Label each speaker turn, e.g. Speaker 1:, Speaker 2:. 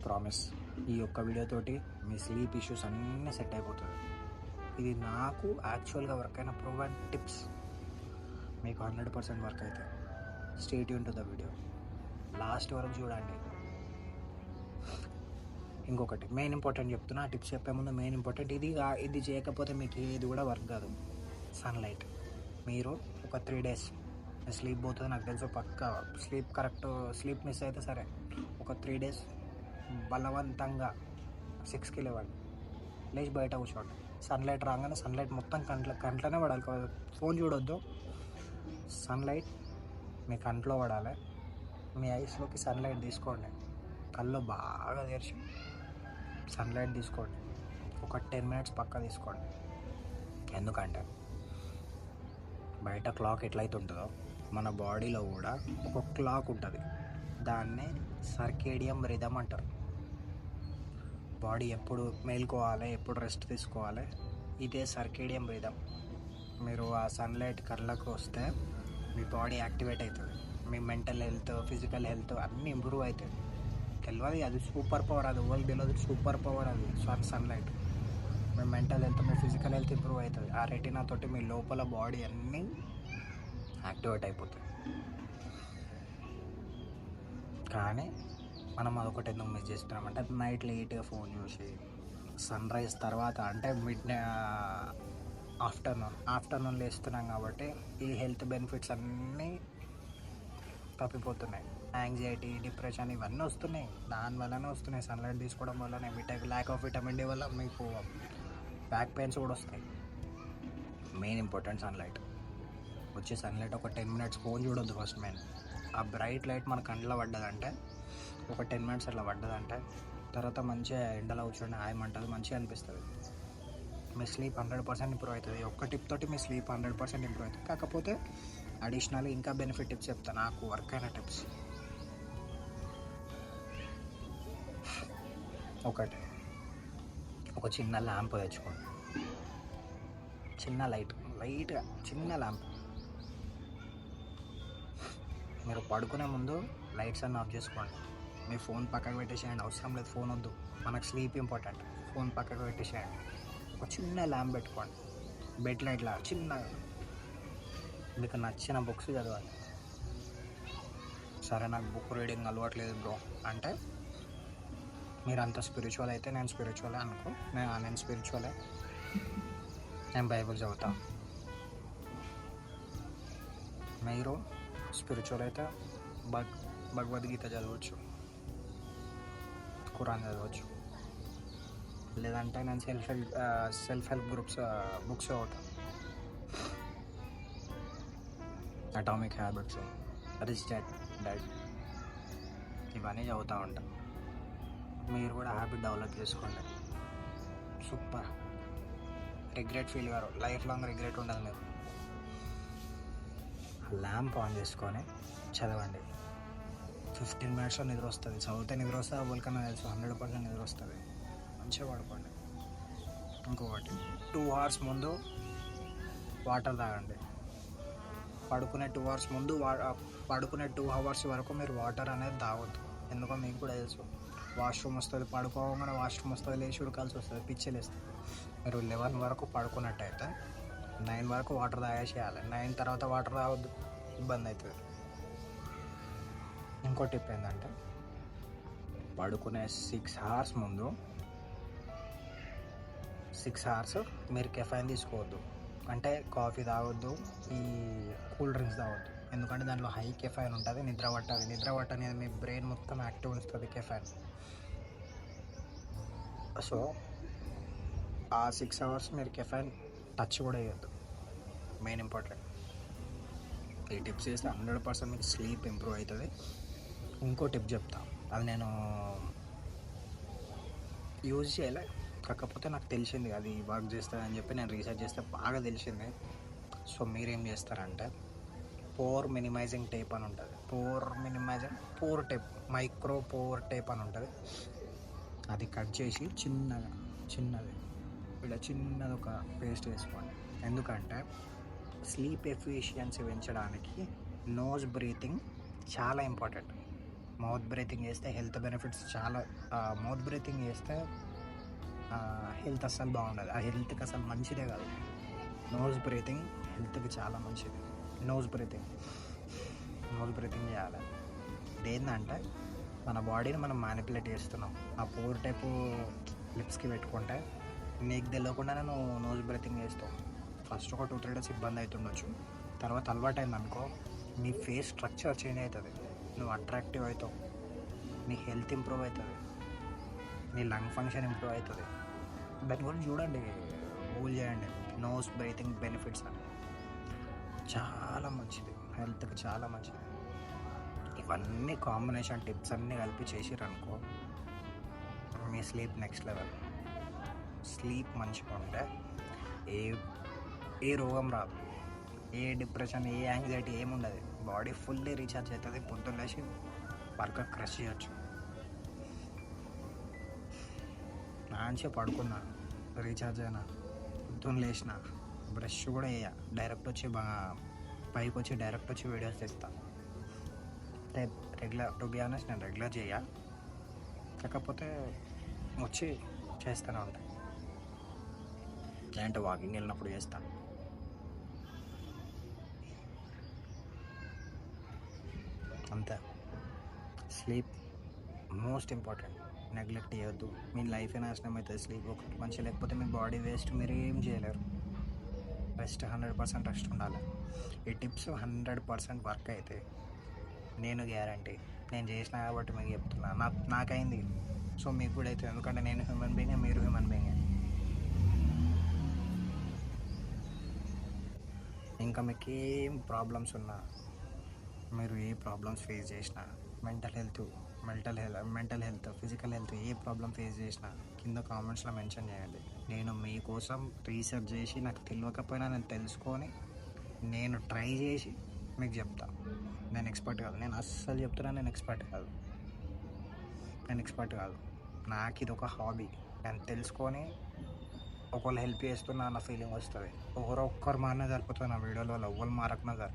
Speaker 1: Promise ఈ ఒక్క వీడియోతోటి మీ sleep issues అన్నీ సెట్ అయిపోతుంది. ఇది నాకు యాక్చువల్గా వర్క్ అయిన ప్రూవెన్ టిప్స్. మీకు 100% వర్క్ అయితే stay tune to the video, last వరకు చూడండి. ఇంకొకటి మెయిన్ ఇంపార్టెంట్ చెప్తున్నా, టిప్స్ చెప్పే ముందు మెయిన్ ఇంపార్టెంట్ ఇది చేయకపోతే మీకు ఏది కూడా వర్క్ కాదు. సన్లైట్. మీరు ఒక 3 days స్లీప్ పోతుంది నాకు తెలుసు, పక్క స్లీప్ మిస్ అయితే సరే, ఒక 3 days బలవంతంగా 6కి లేవండి, లేచి బయట కూర్చోండి. సన్లైట్ రాగానే సన్లైట్ మొత్తం కంట్లోనే పడాలి, ఫోన్ చూడొద్దు. సన్లైట్ మీ కంట్లో పడాలి, మీ ఐస్లోకి సన్లైట్ తీసుకోండి, కళ్ళు బాగా తెరిచి సన్లైట్ తీసుకోండి. ఒక 10 minutes పక్క తీసుకోండి. ఎందుకంటే బయట క్లాక్ ఎట్లయితే ఉంటుందో మన బాడీలో కూడా ఒక క్లాక్ ఉంటుంది, దాన్నే సర్కేడియం రిథమ్ అంటారు. బాడీ ఎప్పుడు మేల్కోవాలి, ఎప్పుడు రెస్ట్ తీసుకోవాలి, ఇదే సర్కేడియం రిథమ్. మీరు ఆ సన్లైట్ కళ్ళకు వస్తే మీ బాడీ యాక్టివేట్ అవుతుంది, మీ మెంటల్ హెల్త్, ఫిజికల్ హెల్త్ అన్నీ ఇంప్రూవ్ అవుతాయి. తెలియదు, అది సూపర్ పవర్, అది ఎవరికి తెలియదు, సూపర్ పవర్ అది సన్లైట్. మీ మెంటల్ హెల్త్, మీ ఫిజికల్ హెల్త్ ఇంప్రూవ్ అవుతుంది. ఆ రెటీనా తోటి మీ లోపల బాడీ అన్నీ యాక్టివేట్ అయిపోతాయి. కానీ మనం అదొకటి ఎందుకు మిస్ చేస్తున్నామంటే, నైట్ లేట్గా ఫోన్ చూసి సన్ రైజ్ తర్వాత అంటే ఆఫ్టర్నూన్ లేస్తున్నాం కాబట్టి ఈ హెల్త్ బెనిఫిట్స్ అన్నీ తప్పిపోతున్నాయి. యాంగ్జైటీ, డిప్రెషన్ ఇవన్నీ వస్తున్నాయి, దానివల్లనే వస్తున్నాయి. సన్లైట్ తీసుకోవడం వల్లనే, ల్యాక్ ఆఫ్ విటమిన్ డి వల్ల మీకు బ్యాక్ పెయిన్స్ కూడా వస్తాయి. Main important sunlight. వచ్చే సన్లైట్ ఒక 10 minutes ఫోన్ చూడొద్దు ఫస్ట్. మెయిన్ ఆ బ్రైట్ లైట్ మన కంట్లో పడ్డదంటే, ఒక 10 minutes అట్లా పడ్డదంటే, తర్వాత మంచిగా ఎండలో కూర్చొని హాయమంటుంది, మంచిగా అనిపిస్తుంది. మీ స్లీప్ 100% ఇంప్రూవ్ అవుతుంది. ఒక్క టిప్ తోటి మీ స్లీప్ 100% ఇంప్రూవ్ అవుతుంది. కాకపోతే అడిషనల్ ఇంకా బెనిఫిట్ టిప్స్ చెప్తాను, నాకు వర్క్ అయిన టిప్స్. ఒక చిన్న ల్యాంప్ తెచ్చుకోండి, చిన్న లైట్గా చిన్న ల్యాంప్. మీరు పడుకునే ముందు లైట్స్ అన్నీ ఆఫ్ చేసుకోండి. మీ ఫోన్ పక్కకు పెట్టేసేయండి, అవసరం లేదు, ఫోన్ వద్దు, మనకు స్లీప్ ఇంపార్టెంట్. ఫోన్ పక్కకు పెట్టేసేయండి, ఒక చిన్న ల్యాంప్ పెట్టుకోండి, బెడ్ లైట్లా చిన్నగా. మీకు నచ్చిన బుక్స్ చదవండి. సరే నాకు బుక్ రీడింగ్ అలవాట్లేదు బ్రో అంటే, మీరు అంత స్పిరిచువల్ అయితే, నేను స్పిరిచువలే అనుకో, నేను స్పిరిచువలే, నేను బైబిల్ చదువుతా. మీరు స్పిరిచువల్ అయితే భగవద్గీత చదవచ్చు, ఖురాన్ చదవచ్చు. లేదంటే నేను సెల్ఫ్ హెల్ప్ బుక్స్ చదువుతాను. అటామిక్ హ్యాబిట్స్, రిచ్ డాడ్ ఇవన్నీ చదువుతూ ఉంటాను. మీరు కూడా హ్యాబిట్ డెవలప్ చేసుకోండి. సూపర్. రిగ్రెట్ ఫీల్ గారు, లైఫ్ లాంగ్ రిగ్రెట్ ఉండదు. మీరు ల్యాంప్ ఆన్ చేసుకొని చదవండి. 15 minutesలో నిద్ర వస్తుంది. చదివితే నిద్ర వస్తుంది, ఎవరికన్నా తెలుసు, 100% నిద్ర వస్తుంది. మంచిగా పడుకోండి. ఇంకొకటి, 2 hours ముందు వాటర్ తాగండి. పడుకునే 2 hours ముందు, పడుకునే 2 hours వరకు మీరు వాటర్ అనేది తాగొద్దు. ఎందుకో మీకు కూడా తెలుసు, వాష్రూమ్ వస్తుంది, పడుకోగానే వాష్రూమ్ వస్తుంది, లేచి ఉడకాల్సి వస్తుంది, పిచ్చిలేస్తుంది. మీరు 11 వరకు పడుకున్నట్టయితే 9 వరకు వాటర్ తాగేసేయాలి. 9 తర్వాత వాటర్ తాగొద్దు, ఇబ్బంది అవుతుంది. ఇంకో టిప్ ఏంటంటే, పడుకునే 6 hours ముందు 6 hours మీరు కెఫైన్ తీసుకోవద్దు. అంటే కాఫీ తాగొద్దు, ఈ కూల్ డ్రింక్స్ తాగొద్దు. ఎందుకంటే దాంట్లో హై కెఫైన్ ఉంటుంది, నిద్ర పట్టనేది మీ బ్రెయిన్ మొత్తం యాక్టివ్ ఉంచుతుంది కెఫైన్. సో ఆ 6 hours మీరు కెఫైన్ టచ్ కూడా వేయద్దు. Main important. ఈ టిప్స్ చేస్తే 100% మీకు స్లీప్ ఇంప్రూవ్ అవుతుంది. ఇంకో టిప్ చెప్తా, అది నేను యూజ్ చేయలే, కాకపోతే నాకు తెలిసింది అది వర్క్ చేస్తుంది అని చెప్పి నేను రీసెర్చ్ చేస్తే బాగా తెలిసింది. సో మీరేం చేస్తారంటే, పోర్ మినిమైజింగ్ టేప్ అని ఉంటుంది. Pore tape, micropore tape అని ఉంటుంది. అది కట్ చేసి చిన్నది ఇలా చిన్నది ఒక పేస్ట్ వేసుకోండి. ఎందుకంటే స్లీప్ ఎఫిషియన్సీ పెంచడానికి నోజ్ బ్రీతింగ్ చాలా ఇంపార్టెంట్. మౌత్ బ్రీతింగ్ చేస్తే హెల్త్ బెనిఫిట్స్ చాలా. మౌత్ బ్రీతింగ్ చేస్తే హెల్త్ అస్సలు బాగుండదు. ఆ హెల్త్కి అసలు మంచిదే కాదు. నోస్ బ్రీతింగ్ హెల్త్కి చాలా మంచిది. నోస్ బ్రీతింగ్ చేయాలి. ఇదేంటంటే మన బాడీని మనం మ్యానిపులేట్ చేస్తున్నాం. ఆ పూర్ టైపు లిప్స్కి పెట్టుకుంటే నీకు తెలియకుండానే నువ్వు నోస్ బ్రీతింగ్ చేస్తావు. ఫస్ట్ ఒక 2-3 డేస్ ఇబ్బంది అవుతుండొచ్చు. తర్వాత అలవాటు అయిందనుకో నీ ఫేస్ స్ట్రక్చర్ చేంజ్ అవుతుంది. నువ్వు అట్రాక్టివ్ అవుతావు. నీ హెల్త్ ఇంప్రూవ్ అవుతుంది. నీ లంగ్ ఫంక్షన్ ఇంప్రూవ్ అవుతుంది. దాని గురించి చూడండి, గూగుల్ చేయండి. నోస్ బ్రీతింగ్ బెనిఫిట్స్ అని చాలా మంచిది, హెల్త్కి చాలా మంచిది. ఇవన్నీ కాంబినేషన్ టిప్స్ అన్నీ కలిపి చేసిరనుకో మీ స్లీప్ నెక్స్ట్ లెవెల్. స్లీప్ మంచిగా ఉంటే ఏ రోగం రాదు, ఏ డిప్రెషన్, ఏ యాంగ్జైటీ ఏముండదు. బాడీ ఫుల్లీ రీఛార్జ్ అవుతుంది. పొద్దున్న లేచి వర్క్ క్రష్ చేయొచ్చు. మంచిగా పడుకున్నా, రీఛార్జ్ అయినా, పొద్దున్న లేచిన బ్రష్ కూడా వేయ, డైరెక్ట్ వచ్చి పైకి వచ్చి డైరెక్ట్ వచ్చి వీడియోస్ తెస్తా. రెగ్యులర్, టు బి ఆనెస్ట్ నేను రెగ్యులర్ చేయ, కాకపోతే వచ్చి చేస్తూనే ఉంటాను. లేదంటే వాకింగ్ వెళ్ళినప్పుడు చేస్తాను. అంతే. Sleep most important. నెగ్లెక్ట్ చేయొద్దు. మీ లైఫ్ నాశనం అవుతుంది. స్లీప్ ఒకటి మంచిగా లేకపోతే మీ బాడీ వేస్ట్, మీరు ఏం చేయలేరు. రెస్ట్ 100% రెస్ట్ ఉండాలి. ఈ టిప్స్ 100% వర్క్ అయితే నేను గ్యారంటీ. నేను చేసిన కాబట్టి మీకు చెప్తున్నా. నాకైంది, సో మీకు కూడా అవుతుంది. ఎందుకంటే నేను హ్యూమన్ బీయింగే, మీరు హ్యూమన్ బీయింగే. ఇంకా మీకు ఏం ప్రాబ్లమ్స్ ఉన్నా, మీరు ఏ ప్రాబ్లమ్స్ ఫేస్ చేసినా, మెంటల్ హెల్త్, ఫిజికల్ హెల్త్, ఏ ప్రాబ్లం ఫేస్ చేసినా కింద కామెంట్స్లో మెన్షన్ చేయండి. నేను మీకోసం రీసెర్చ్ చేసి, నాకు తెలియకపోయినా నేను తెలుసుకొని, నేను ట్రై చేసి మీకు చెప్తా. నేను ఎక్స్పర్ట్ కాదు, నేను అస్సలు చెప్తున్నా. నేను ఎక్స్పర్ట్ కాదు. నాకు ఇది ఒక హాబీ. నేను తెలుసుకొని ఒకళ్ళు హెల్ప్ చేస్తున్నా అన్న ఫీలింగ్ వస్తుంది. ఒక్కరు మారినా సరిపోతుంది. నా వీడియోలో ఎవ్వరు మారకున్నా సార్.